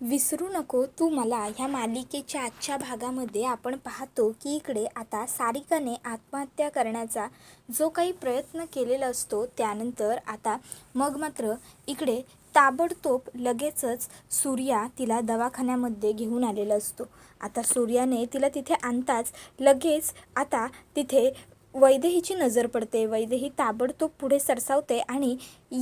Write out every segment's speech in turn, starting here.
विसरू नको तू मला ह्या मालिकेच्या आजच्या भागामध्ये आपण पाहतो की इकडे आता सारिकाने आत्महत्या करण्याचा जो काही प्रयत्न केलेला असतो त्यानंतर आता मग मात्र इकडे ताबडतोब लगेचच सूर्या तिला दवाखान्यामध्ये घेऊन आलेला असतो. आता सूर्याने तिला तिथे आणताच लगेच आता तिथे वैदेहीची नजर पडते. वैदेही ताबडतोब पुढे सरसावते आणि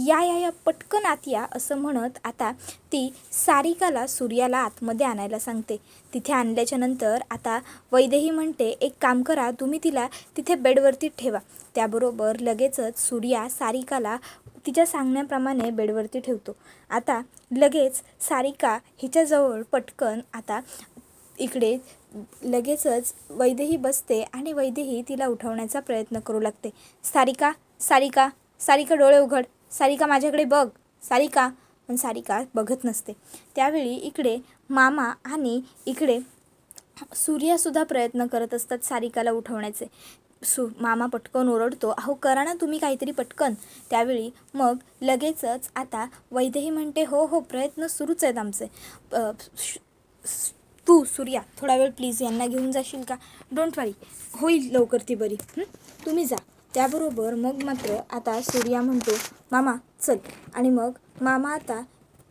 या या या पटकन आत या असं म्हणत आता ती सारिकाला सूर्याला आतमध्ये आणायला सांगते. तिथे आणल्याच्या नंतर आता वैदेही म्हणते, एक काम करा, तुम्ही तिला तिथे बेडवरती ठेवा. त्याबरोबर लगेचच सूर्या सारिकाला तिच्या सांगण्याप्रमाणे बेडवरती ठेवतो. आता लगेच सारिका हिच्याजवळ पटकन आता इकडे लगेचच वैदेही बसते आणि वैदेही तिला उठवण्याचा प्रयत्न करू लागते. सारिका, सारिका, सारिका डोळे उघड, सारिका माझ्याकडे बघ, सारिका. पण सारिका बघत नसते. त्यावेळी इकडे मामा आणि इकडे सूर्यासुद्धा प्रयत्न करत असतात सारिकाला उठवण्याचे. मामा पटकन ओरडतो, अहो करा ना तुम्ही काहीतरी पटकन. त्यावेळी मग लगेचच आता वैदेही म्हणते, हो हो प्रयत्न सुरूच आहेत आमचे. तू सूर्या थोडा वेळ प्लीज यांना घेऊन जाशील का? डोंट वरी, होईल लवकर ती बरी, तुम्ही जा. त्याबरोबर मग मात्र आता सूर्या म्हणतो, मामा चल. आणि मग मामा आता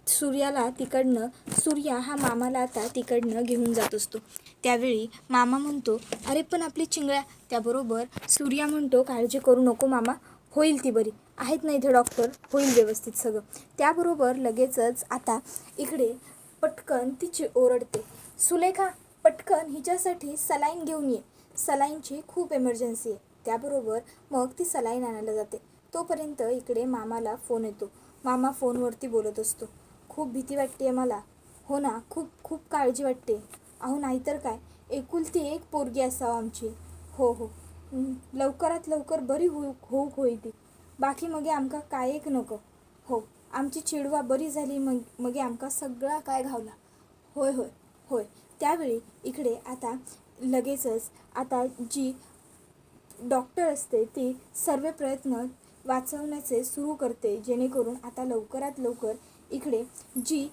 सूर्या हा मामाला आता तिकडनं घेऊन जात असतो. त्यावेळी मामा म्हणतो, अरे पण आपली चिंगळ्या. त्याबरोबर सूर्या म्हणतो, काळजी करू नको मामा, होईल ती बरी, आहेत ना इथे डॉक्टर, होईल व्यवस्थित सगळं. त्याबरोबर लगेचच आता इकडे पटकन तिची ओरडते, सुलेखा पटकन हिच्यासाठी सलाईन घेऊन ये, सलाईनची खूप एमर्जन्सी आहे. त्याबरोबर मग ती सलाईन आणायला जाते. तोपर्यंत इकडे मामाला फोन येतो. मामा फोनवरती बोलत असतो, खूप भीती वाटते मला. हो ना, खूप खूप काळजी वाटते. अहो नाहीतर काय, एकुलती एक पोरगी असावं आमची. हो हो, लवकरात लवकर बरी होई ती. बाकी मगे आमका काय एक नको. हो, आमची चिडवा बरी झाली मगे आमका सगळा काय घावला. होय होय होय. त्यावेळी इकडे आता लगेचच आता जी डॉक्टर असते ती सर्व प्रयत्न वाचवण्याचे सुरू करते, जेणेकरून आता लवकरात लवकर इकडे जी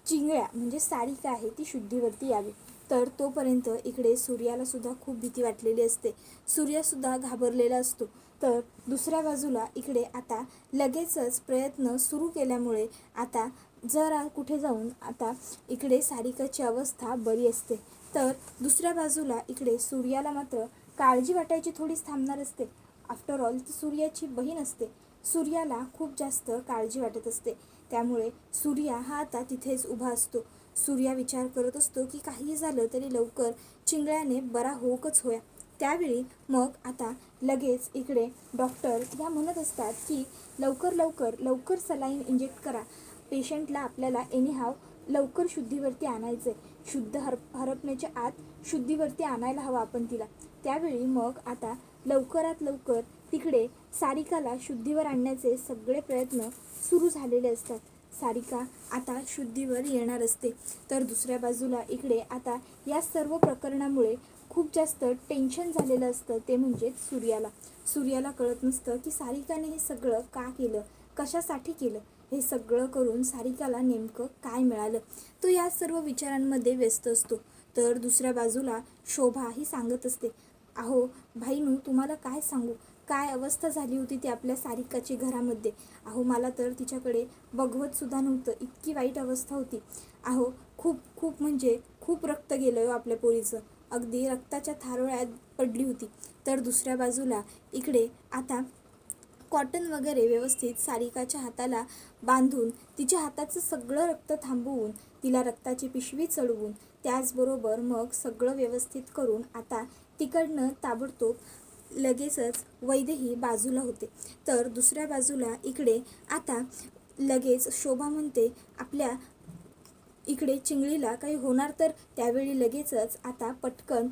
चिंगळ्या म्हणजे सारिका आहे ती शुद्धीवरती यावी. तर तोपर्यंत इकडे सूर्यालासुद्धा खूप भीती वाटलेली असते. सूर्यासुद्धा घाबरलेला असतो. तर दुसऱ्या बाजूला इकडे आता लगेचच प्रयत्न सुरू केल्यामुळे आता जरा कुठे जाऊन आता इकडे सारिकाची अवस्था बरी असते. तर दुसऱ्या बाजूला इकडे सूर्याला मात्र काळजी वाटायची थोडीच थांबणार असते. आफ्टर ऑल ती सूर्याची बहीण असते. सूर्याला खूप जास्त काळजी वाटत असते. त्यामुळे सूर्या हा आता तिथेच उभा असतो. सूर्या विचार करत असतो की काही झालं तरी लवकर चिंगळ्याने बरा होऊकच होया. त्यावेळी मग आता लगेच इकडे डॉक्टर ह्या म्हणत असतात की लवकर सलाईन इंजेक्ट करा. पेशंटला आपल्याला एनीहाव लवकर शुद्धीवरती आणायचं आहे. शुद्ध हरपण्याच्या आत शुद्धीवरती आणायला हवं आपण तिला. त्यावेळी मग आता लवकरात लवकर तिकडे सारिकाला शुद्धीवर आणण्याचे सगळे प्रयत्न सुरू झालेले असतात. सारिका आता शुद्धीवर येणार असते. तर दुसऱ्या बाजूला इकडे आता या सर्व प्रकरणामुळे खूप जास्त टेन्शन झालेलं असतं. ते म्हणजे सूर्याला कळत नसतं की सारिकाने हे सगळं का केलं, कशासाठी केलं, हे सगळं करून सारिकाला नेमकं काय मिळालं. तो या सर्व विचारांमध्ये व्यस्त असतो. तर दुसऱ्या बाजूला शोभा ही सांगत असते, अहो भाईनू तुम्हाला काय सांगू, काय अवस्था झाली होती ती आपल्या सारिकाची घरामध्ये. अहो मला तर तिच्याकडे बघवतसुद्धा नव्हतं, इतकी वाईट अवस्था होती. अहो खूप खूप म्हणजे खूप रक्त गेलं हो आपल्या पोरीचं, अगदी रक्ताच्या थारोळ्यात पडली होती. तर दुसऱ्या बाजूला इकडे आता कॉटन वगैरे व्यवस्थित सारिकाच्या हाताला बांधून तिच्या हाताचं सगळं रक्त थांबवून तिला रक्ताची पिशवी चढवून त्याचबरोबर मग सगळं व्यवस्थित करून आता तिकडनं ताबडतोब लगेचच वैदेही बाजूला होते. तर दुसऱ्या बाजूला इकडे आता लगेच शोभा म्हणते, आपल्या इकडे चिंगळीला काही होणार तर. त्यावेळी लगेचच आता पटकन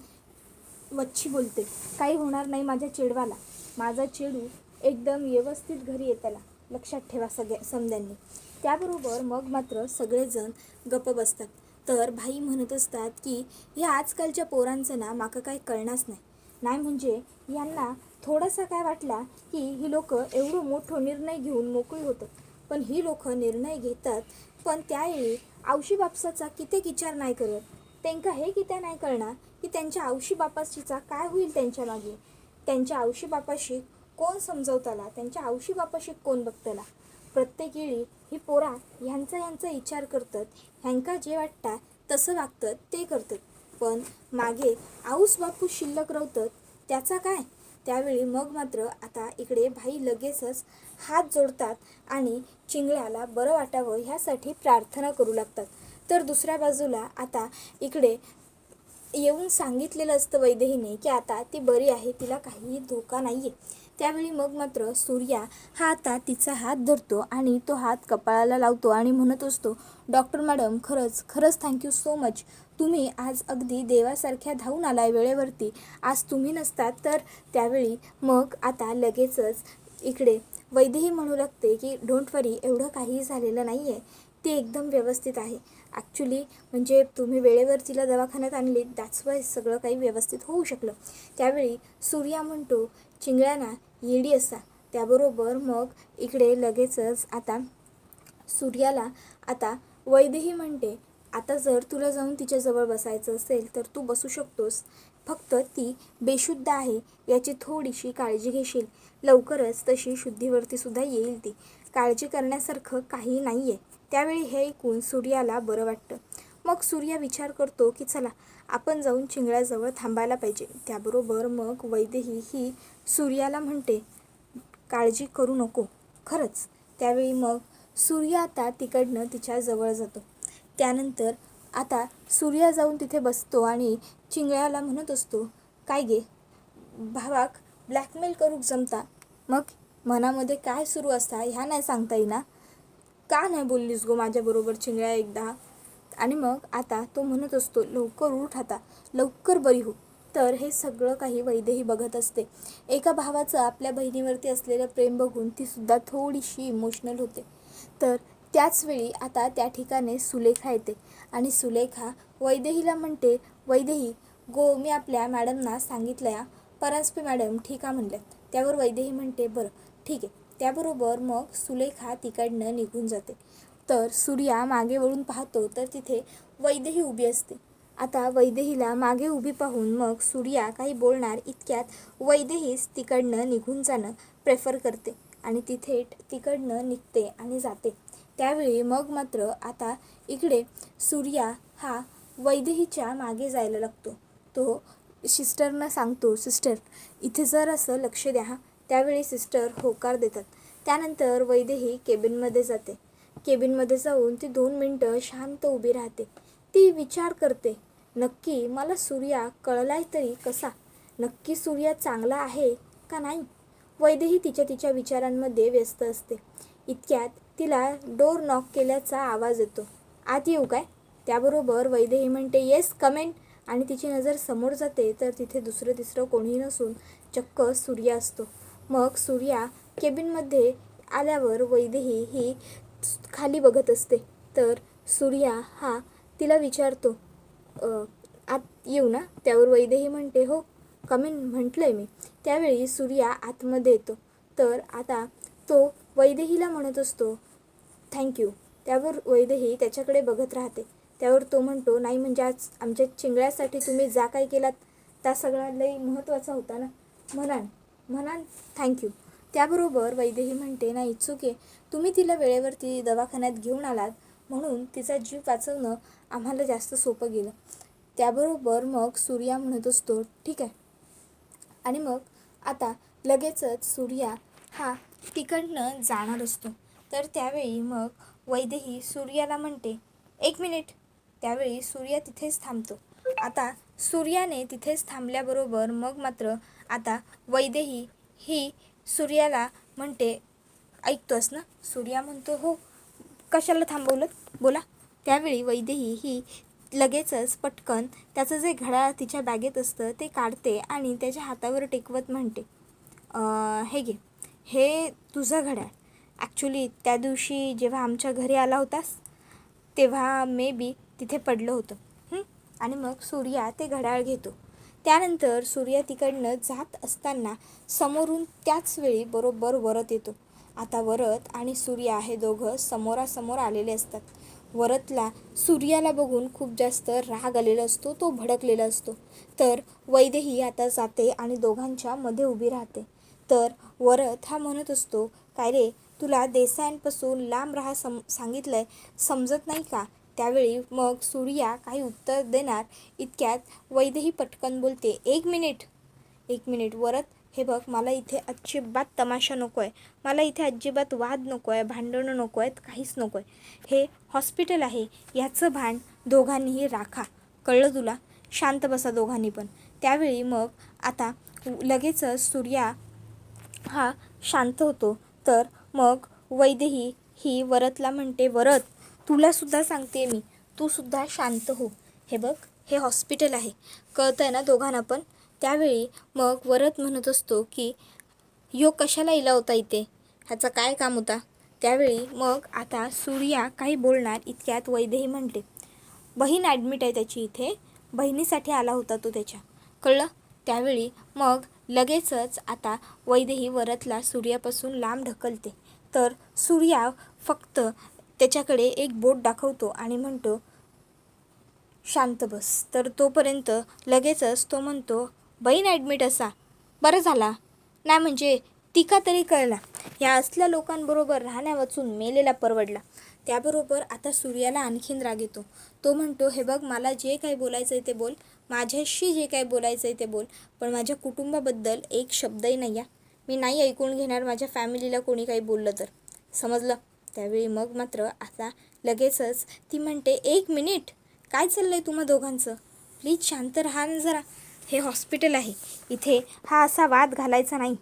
वच्छी बोलते, काही होणार नाही माझ्या चेडवाला, माझा चेडू एकदम व्यवस्थित घरी येताला, लक्षात ठेवा समद्यांनी. त्याबरोबर मग मात्र सगळेजण गप्प बसतात. तर भाई म्हणत असतात की ह्या आजकालच्या पोरांचं ना माका काही कळणारच नाही म्हणजे यांना थोडासा काय वाटला की ही लोक एवढं मोठं निर्णय घेऊन मोकळी होतं. पण ही लोक निर्णय घेतात पण त्यावेळी आवशी बापसाचा कित्येक विचार नाही करत. त्यांका हे कित्या नाही कळणार की त्यांच्या आवशी बापाशीचा काय होईल त्यांच्या मागे. त्यांच्या आवशी बापाशी कोण समजवताला, त्यांच्या आवशी बापाशी कोण बघताला. प्रत्येक वेळी ही पोरा ह्यांचा विचार करतात, ह्यांका जे वाटतं तसं वागतात ते करतात. पण मागे आऊस बापू शिल्लक राहतात त्याचा काय. त्यावेळी मग मात्र आता इकडे भाई लगेचच हात जोडतात आणि चिंगळ्याला बरं वाटावं ह्यासाठी प्रार्थना करू लागतात. तर दुसऱ्या बाजूला आता इकडे येऊन सांगितलेलं असतं वैदेहीने की आता ती बरी आहे, तिला काहीही धोका नाही आहे. त्यावेळी मग मात्र सूर्या हा आता तिचा हात धरतो आणि तो हात कपाळाला लावतो आणि म्हणत असतो, डॉक्टर मॅडम खरंच थँक्यू सो मच. तुम्ही आज अगदी देवासारख्या धावून आलाय वेळेवरती. आज तुम्ही नसतात तर. त्यावेळी मग आता लगेचच इकडे वैदेही म्हणू लागते की डोंट वरी, एवढं काही झालेलं नाही आहे, ती एकदम व्यवस्थित आहे. ॲक्च्युली म्हणजे तुम्ही वेळेवर तिला दवाखान्यात आणली, दॅट्स वाय सगळं काही व्यवस्थित होऊ शकलं. त्यावेळी सूर्या म्हणतो, चिंगळ्याना येडी असा. त्याबरोबर मग इकडे लगेचच आता सूर्याला आता वैदेही म्हणते, आता जर तुला जाऊन तिच्याजवळ बसायचं असेल तर तू बसू शकतोस, फक्त ती बेशुद्ध आहे याची थोडीशी काळजी घेशील. लवकरच तशी शुद्धीवरती सुद्धा येईल ती, काळजी करण्यासारखं काही नाही आहे. त्यावेळी हे ऐकून सूर्याला बरं वाटतं. मग सूर्या विचार करतो की चला आपण जाऊन चिंगळ्याजवळ थांबायला पाहिजे. त्याबरोबर मग वैदेही ही सूर्याला म्हणते, काळजी करू नको खरंच. त्यावेळी मग सूर्या आता तिकडनं तिच्याजवळ जातो. त्यानंतर आता सूर्या जाऊन तिथे बसतो आणि चिंगळ्याला म्हणत असतो, काय गे भावाक ब्लॅकमेल करूक जमता. मग मनामध्ये काय सुरू असता ह्या नाही सांगता येईना. का नाही बोललीस गो माझ्याबरोबर चिंगळ्या एकदा. आणि मग आता तो म्हणत असतो, लवकर उठ आता, लवकर बरी हो. तर हे सगळं काही वैदेही बघत असते. एका भावाचं आपल्या बहिणीवरती असलेलं प्रेम बघून तीसुद्धा थोडीशी इमोशनल होते. तर त्याचवेळी आता त्या ठिकाणी सुलेखा येते आणि सुलेखा वैदेहीला म्हणते, वैदेही गो मी आपल्या मॅडमना सांगितलं या, परांजपे मॅडम ठीक आहे म्हणल्यात. त्यावर वैदेही म्हणते, बरं ठीक आहे. त्याबरोबर मग सुलेखा तिकडनं निघून जाते. तर सूर्या मागे वळून पाहतो तर तिथे वैदेही उभी असते. आता वैदेहीला मागे उभी पाहून मग सूर्या काही बोलणार इतक्यात वैदेहीच तिकडनं निघून जाणं प्रेफर करते आणि ती थेट तिकडनं निघते आणि जाते. त्यावेळी मग मात्र आता इकडे सूर्या हा वैदेहीच्या मागे जायला लागतो. तो सिस्टरना सांगतो, सिस्टर इथे जरासं लक्ष द्या हा. त्यावेळी सिस्टर होकार देतात. त्यानंतर वैदेही केबिनमध्ये जाते. केबिनमध्ये जाऊन ती 2 मिनटं शांत उभी राहते. ती विचार करते, नक्की मला सूर्या कळलाय तरी कसा, नक्की सूर्या चांगला आहे का नाही. वैदेही तिच्या विचारांमध्ये व्यस्त असते. इतक्यात तिला डोर नॉक केल्याचा आवाज येतो. आत येऊ काय. त्याबरोबर वैदेही म्हणते, येस कम इन. आणि तिची नजर समोर जाते तर तिथे दुसरं तिसरं कोणीही नसून चक्क सूर्या असतो. मग सूर्या केबिनमध्ये आल्यावर वैदेही ही खाली बघत असते. तर सूर्या हा तिला विचारतो, आत येऊ ना. त्यावर वैदेही म्हणते, हो कम इन म्हटलं आहे मी. त्यावेळी सूर्या आतमध्ये येतो. तर आता तो वैदेहीला म्हणत असतो, थँक्यू. त्यावर वैदेही त्याच्याकडे बघत राहते. त्यावर तो म्हणतो, नाही म्हणजे आज आमच्या चिंगळ्यासाठी तुम्ही जा काही केलात त्या सगळा लई महत्त्वाचा होता ना, म्हणान थँक्यू. त्याबरोबर वैदेही म्हणते, नाही चूक आहे, तुम्ही तिला वेळेवरती दवाखान्यात घेऊन आलात म्हणून तिचा जीव वाचवणं आम्हाला जास्त सोपं गेलं. त्याबरोबर मग सूर्या म्हणत असतो, ठीक आहे. आणि मग आता लगेचच सूर्या हा तिकडनं जाणार असतो. तर त्यावेळी मग वैदेही सूर्याला म्हणते, 1 मिनिट. त्यावेळी सूर्या तिथेच थांबतो. आता सूर्याने तिथेच थांबल्याबरोबर मग मात्र आता वैदेही ही सूर्याला म्हणते, ऐकतोस ना. सूर्या म्हणतो, हो कशाला थांबवलं बोला. त्यावेळी वैदेही ही लगेचच पटकन त्याचं जे घड्याळ तिच्या बॅगेत असतं ते काढते आणि त्याच्या हातावर टेकवत म्हणते, हे घे, हे तुझं घड्याळ. ॲक्च्युली त्या दिवशी जेव्हा आमच्या घरी आला होतास तेव्हा मे बी तिथे पडलं होतं. आणि मग सूर्या ते घड्याळ घेतो. त्यानंतर सूर्या तिकडनं जात असताना समोरून त्याच वेळी बरोबर वरत येतो. आता वरत आणि सूर्या हे दोघं समोरासमोर आलेले असतात. वरदला सूर्याला बघून खूप जास्त राग आलेला असतो, तो भडकलेला असतो. तर वैदेही आता जाते आणि दोघांच्या मध्ये उभी राहते. तर वरद हा म्हणत असतो, काय रे, तुला देसायांपासून लांब राहा सांगितलंय, समजत नाही का? त्यावेळी मग सूर्या काही उत्तर देणार इतक्यात वैदेही पटकन बोलते, एक मिनिट वरद, हे बघ, मला इथे अजिबात तमाशा नको आहे, मला इथे अजिबात वाद नको आहे, भांडणं नको आहेत, काहीच नको आहे. हे हॉस्पिटल आहे, ह्याचं भान दोघांनीही राखा, कळलं तुला? शांत बसा दोघांनी पण. त्यावेळी मग आता लगेचच सूर्या हा शांत होतो. तर मग वैदेही ही वरदला म्हणते, वरद, तुलासुद्धा सांगते मी, तूसुद्धा शांत हो. हे बघ, हे हॉस्पिटल आहे, कळतं आहे ना दोघांना पण? त्यावेळी मग वरद म्हणत असतो की यो कशाला इला होता इथे, ह्याचा काय काम होता? त्यावेळी मग आता सूर्या काही बोलणार इतक्यात वैदेही म्हणते, बहीण ॲडमिट आहे त्याची इथे, बहिणीसाठी आला होता तो त्याच्या, कळलं? त्यावेळी मग लगेचच आता वैदेही वरदला सूर्यापासून लांब ढकलते. तर सूर्या फक्त त्याच्याकडे एक बोट दाखवतो आणि म्हणतो, शांत बस. तर तोपर्यंत लगेचच तो म्हणतो, बहीण ॲडमिट असा, बरं झाला नाही, म्हणजे तिका तरी कळला, ह्या असल्या लोकांबरोबर राहण्या वाचून मेलेला परवडला. त्याबरोबर आता सूर्याला आणखीन राग येतो. तो म्हणतो, हे बघ, मला जे काही बोलायचं आहे ते बोल, माझ्याशी जे काही बोलायचं आहे ते बोल, पण माझ्या कुटुंबाबद्दल एक शब्दही नाही आहे. मी नाही ऐकून घेणार माझ्या फॅमिलीला कोणी काही बोललं तर, समजलं? त्यावेळी मग मात्र आता लगेचच ती म्हणते, एक मिनिट, काय चाललं आहे तुम्हा दोघांचं? प्लीज शांत राहा ना जरा, हे हॉस्पिटल आहे, इथे हा असा वाद घालायचा नाही.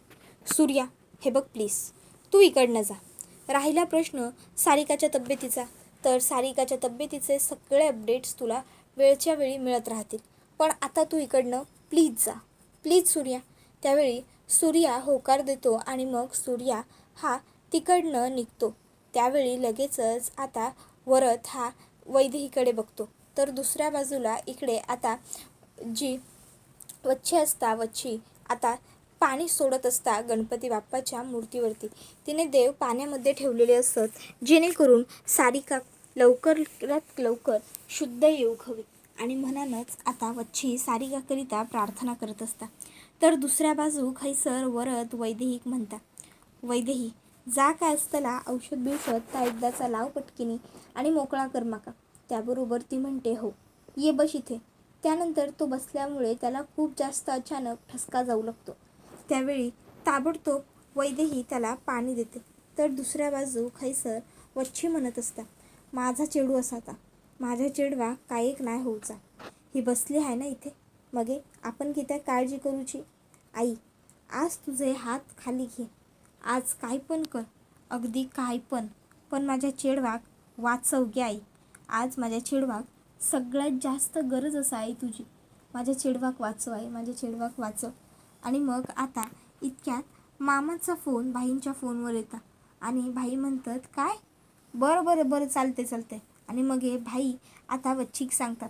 सूर्या, हे बघ प्लीज, तू इकडनं जा. राहिला प्रश्न सारिकाच्या तब्येतीचा, तर सारिकाच्या तब्येतीचे सगळे अपडेट्स तुला वेळच्या वेळी मिळत राहतील, पण आता तू इकडनं प्लीज जा, प्लीज सूर्या. त्यावेळी सूर्या होकार देतो आणि मग सूर्या हा तिकडनं निघतो. त्यावेळी लगेचच आता वरद हा वैदेहीकडे बघतो. तर दुसऱ्या बाजूला इकडे आता जी वच्छी आता पाणी सोडत असता गणपती बाप्पाच्या मूर्तीवरती. तिने देव पाण्यामध्ये ठेवलेले असत, जेणेकरून सारिका लवकरात लवकर शुद्ध येऊ हवी. आणि म्हणूनच आता वच्छी सारिकाकरिता प्रार्थना करत असता. तर दुसऱ्या बाजू खैसर वरद वैदेहीक म्हणता, वैदेही, जा काय असतला औषध बिवषध त्या एकदाचा लाव पटकिनी आणि मोकळा कर माका. त्याबरोबर ती म्हणते, हो, ये बस इथे. त्यानंतर तो बसल्यामुळे त्याला खूप जास्त अचानक ठसका जाऊ लागतो. त्यावेळी ताबडतोब वैदेही त्याला पाणी देते. तर दुसऱ्या बाजू खैसर वच्छी म्हणत असता, माझा चेडू असाता, माझ्या चेडवा काय एक नाही होऊचा. ही बसली आहे ना इथे, मगे आपण किती काळजी करूची. आई, आज तुझे हात खाली घे, आज काय पण कर, अगदी काय पण माझ्या चेडवाक वाचव गे आई. आज माझ्या चेडवाक सगळ्यात जास्त गरज असा आहे तुझी, माझ्या चेडवाक वाचव आहे, माझ्या चेडवाक वाचव. आणि मग आता इतक्यात मामाचा फोन भाईंच्या फोनवर येतात आणि भाई म्हणतात, काय, बरं चालते. आणि मग हे भाई आता वच्छीक सांगतात,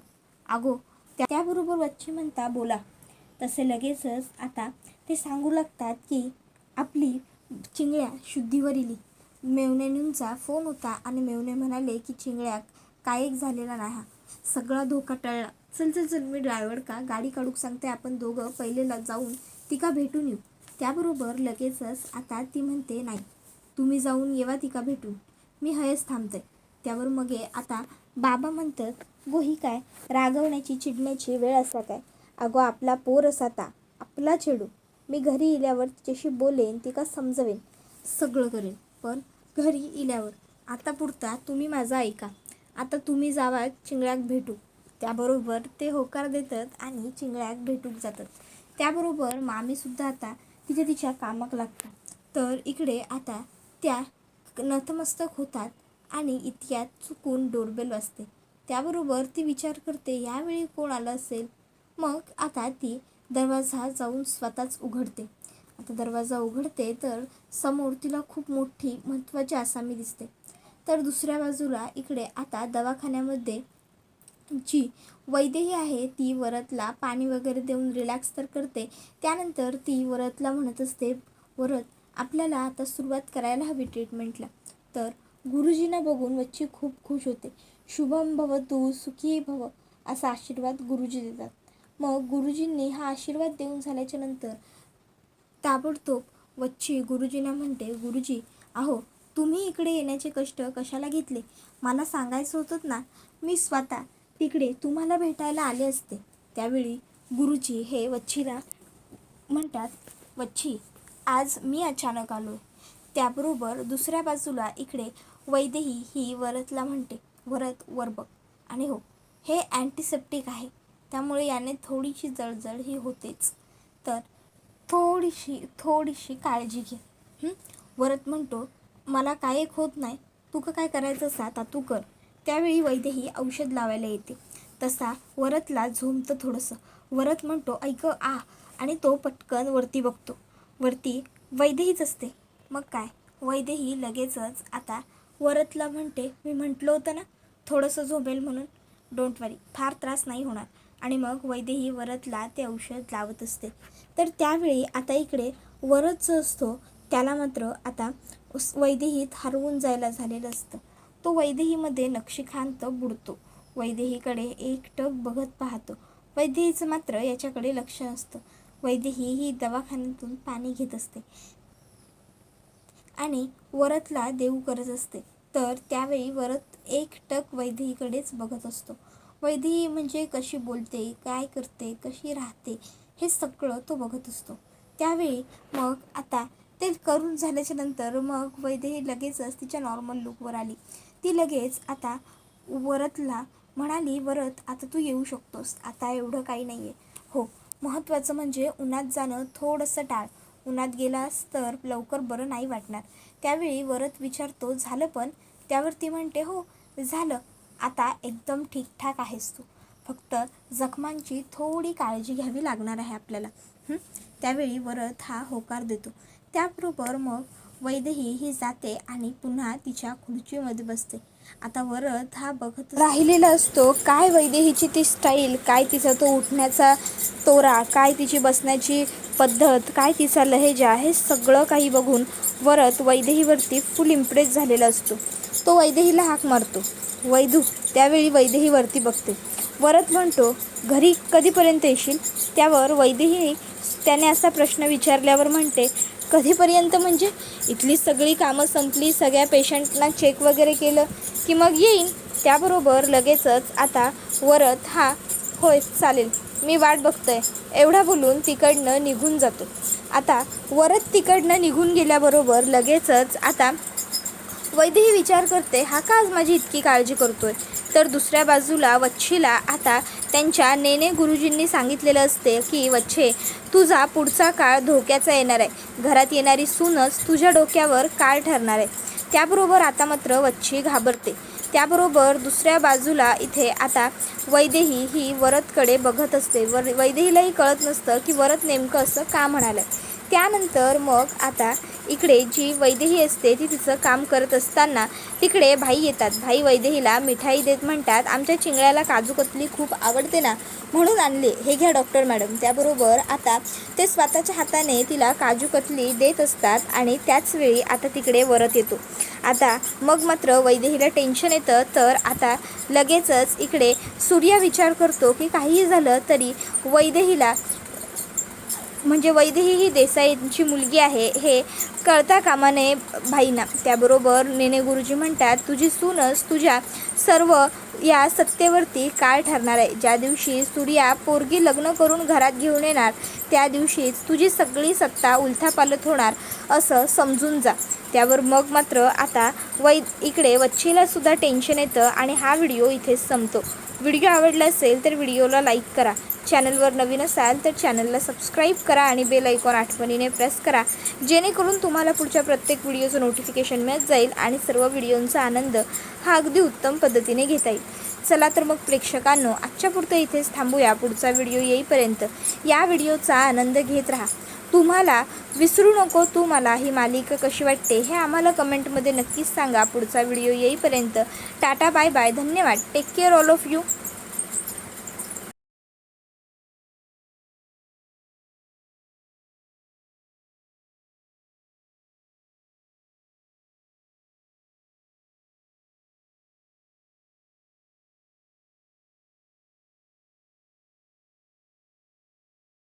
अगो, त्याबरोबर वच्छी म्हणता, बोला. तसे लगेचच आता ते सांगू लागतात की आपली चिंगळ्या शुद्धीवर इली. मेवण्यानींचा फोन होता आणि मेवणे म्हणाले की चिंगळ्याक काय एक झालेला नाही, हा सगळा धोका टळला. चल, मी ड्रायव्हर का गाडी काढूक सांगते, आपण दोघं पहिले जाऊन तिका भेटून येऊ. त्याबरोबर लगेचच आता ती म्हणते, नाही, तुम्ही जाऊन येवा तिका भेटून, मी हयच थांबते. त्यावर मग आता बाबा म्हणतात, गो ही काय रागवण्याची चिडण्याची वेळ असा काय, अगो आपला पोर असाता, आपला चेडू, मी घरी इल्यावर तिच्याशी बोलेन, तिका समजवेन, सगळं करेन, पण घरी इल्यावर आता पुरता तुम्ही माझा ऐका, आता तुम्ही जावा चिंगळ्याक भेटू. त्याबरोबर ते होकार देतात आणि चिंगळ्याक भेटूक जातात. त्याबरोबर मामीसुद्धा आता तिच्या कामाक लागतात. तर इकडे आता त्या नतमस्तक होतात आणि इतक्यात चुकून डोरबेल वाजते. त्याबरोबर ती विचार करते, यावेळी कोण आलं असेल. मग आता ती दरवाजा जाऊन स्वतःच उघडते. आता दरवाजा उघडते तर समोर तिला खूप मोठी महत्त्वाची आसामी दिसते. तर दुसऱ्या बाजूला इकडे आता दवाखान्यामध्ये जी वैदेही आहे ती वरदला पाणी वगैरे देऊन रिलॅक्स तर करते. त्यानंतर ती वरदला म्हणत असते, वरद, आपल्याला आता सुरुवात करायला हवी ट्रीटमेंटला. तर गुरुजींना बघून वच्ची खूप खुश होते. शुभम भवतु सुखी भव असा आशीर्वाद गुरुजी देतात. मग गुरुजींनी हा आशीर्वाद देऊन झाल्याच्या नंतर ताबडतोब वच्छी गुरुजींना म्हणते, गुरुजी अहो तुम्ही इकडे येण्याचे कष्ट कशाला घेतले? मला सांगायचं होतं ना, मी स्वतः तिकडे तुम्हाला भेटायला आले असते. त्यावेळी गुरुजी हे वच्छीला म्हणतात, वच्छी आज मी अचानक आलो आहे. त्याबरोबर दुसऱ्या बाजूला इकडे वैदेही ही वरदला म्हणते, वरद वर बघ. आणि हो हे अँटीसेप्टिक आहे, त्यामुळे याने थोडीशी जळजळ ही होतेच, तर थोडीशी काळजी घे. वरद म्हणतो, मला काय एक होत नाही, तू काय करायचं असा आता तू कर. त्यावेळी वैदेही औषध लावायला येते. तसा वरदला झोंबतं थोडंसं. वरद म्हणतो, ऐक आ, आणि तो पटकन वरती बघतो. वरती वैदेहीच असते. मग काय, वैदेही लगेचच आता वरदला म्हणते, मी म्हटलं होतं ना थोडंसं झोंबेल म्हणून, डोंट वरी, फार त्रास नाही होणार. आणि मग वैदेही वरदला ते औषध लावत असते. तर त्यावेळी आता इकडे वरद जो असतो त्याला मात्र आता वैदेहीत हरवून जायला झालेलं असतं. तो वैदेहीमध्ये नक्षीकांत बुडतो. वैदेहीकडे एकटक बघत पाहतो. वैदेहीचं मात्र याच्याकडे लक्ष नसतं. वैदेही ही दवाखान्यातून पाणी घेत असते आणि वरदला देऊ करत असते. तर त्यावेळी वरद एकटक वैदेहीकडेच बघत असतो. वैदेही म्हणजे कशी बोलते, काय करते, कशी राहते, हे सगळं तो बघत असतो. त्यावेळी मग आता ते करून झाल्याच्या नंतर मग वैदेही लगेचच तिच्या नॉर्मल लुकवर आली. ती लगेच आता वरदला म्हणाली, वरद आता तू येऊ शकतोस, आता एवढं काही नाही आहे. हो, महत्त्वाचं म्हणजे उन्हात जाणं थोडंसं टाळ, उन्हात गेलास तर लवकर बरं नाही वाटणार. त्यावेळी वरद विचारतो, झालं पण? त्यावर ती म्हणते, हो झालं, आता एकदम ठीकठाक आहेस तू, फक्त जखमांची थोडी काळजी घ्यावी लागणार आहे आपल्याला. त्यावेळी वरद हा होकार देतो. त्याबरोबर मग वैदेही ही जाते आणि पुन्हा तिच्या खुर्चीमध्ये बसते. आता वरद हा बघत राहिलेला असतो, काय वैदेहीची ती स्टाईल, काय तिचा तो उठण्याचा तोरा, काय तिची बसण्याची पद्धत, काय तिचा लहेजा, हे सगळं काही बघून वरद वैदेहीवरती फुल इम्प्रेस झालेला असतो. तो वैदेहीला हाक मारतो, वैदू. त्यावेळी वैदेही वरती बघते. वरद म्हणतो, घरी कधीपर्यंत येशील? त्यावर वैदेही त्याने असा प्रश्न विचारल्यावर म्हणते, कधीपर्यंत म्हणजे इथली सगळी कामं संपली, सगळ्या पेशंटना चेक वगैरे केलं की मग येईन. त्याबरोबर लगेचच आता वरद हा, होय चालेल, मी वाट बघतोय, एवढा बोलून तिकडनं निघून जातो. आता वरद तिकडनं निघून गेल्याबरोबर लगेचच आता वैदेही विचार करते, हा का आज माझी इतकी काळजी करतोय? तर दुसऱ्या बाजूला वच्छीला आता त्यांच्या नेने गुरुजींनी सांगितलेलं असते की वच्छे, तुझा पुढचा काळ धोक्याचा येणार आहे, घरात येणारी सूनच तुझ्या डोक्यावर काळ ठरणार आहे. त्याबरोबर आता मात्र वच्छी घाबरते. त्याबरोबर दुसऱ्या बाजूला इथे आता वैदेही ही वरदकडे बघत असते. वैदेहीलाही कळत नसतं की वरद नेमकं असं का म्हणालं. त्यानंतर मग आता इकडे जी वैदेही असते ती तिचं काम करत असताना तिकडे भाई येतात. भाई वैदेहीला मिठाई देत म्हणतात, आमच्या चिंगळ्याला काजू कतली खूप आवडते ना, म्हणून आणले, हे घ्या डॉक्टर मॅडम. त्याबरोबर आता ते स्वतःच्या हाताने तिला काजू कतली देत असतात आणि त्याचवेळी आता तिकडे वरद येतो. आता मग मात्र वैदेहीला टेन्शन येतं. तर आता लगेचच इकडे सूर्या विचार करतो की काहीही झालं तरी वैदेहीला, म्हणजे वैदेही ही देसाईंची मुलगी आहे हे कळता कामा नये भाईंना. त्याबरोबर नेने गुरुजी म्हणतात, तुझी सूनच तुझ्या सर्व या सत्तेवरती काळ ठरणार आहे. ज्या दिवशी सूर्या पोरगी लग्न करून घरात घेऊन येणार त्या दिवशीच तुझी सगळी सत्ता उलथापालथ होणार असं समजून जा. त्यावर मग मात्र आता इकडे वच्छीलासुद्धा टेन्शन येतं आणि हा व्हिडिओ इथेच संपतो. व्हिडिओ आवडला असेल तर व्हिडिओला लाईक करा, चॅनलवर नवीन असाल तर चॅनलला सबस्क्राईब करा आणि बेल आयकॉन आठवणीने प्रेस करा, जेणेकरून तुम्हाला पुढच्या प्रत्येक व्हिडिओचं नोटिफिकेशन मिळत जाईल आणि सर्व व्हिडिओंचा आनंद हा अगदी उत्तम पद्धतीने घेता येईल. चला तर मग प्रेक्षकांनो, आजच्या पुरतं इथेच थांबूया. पुढचा व्हिडिओ येईपर्यंत या व्हिडिओचा आनंद घेत राहा. तुम्हाला विसरू नको तू मला ही मालिका कशी वाटते हे आम्हाला कमेंटमध्ये नक्कीच सांगा. पुढचा व्हिडिओ येईपर्यंत टाटा, बाय बाय, धन्यवाद, take care all of you.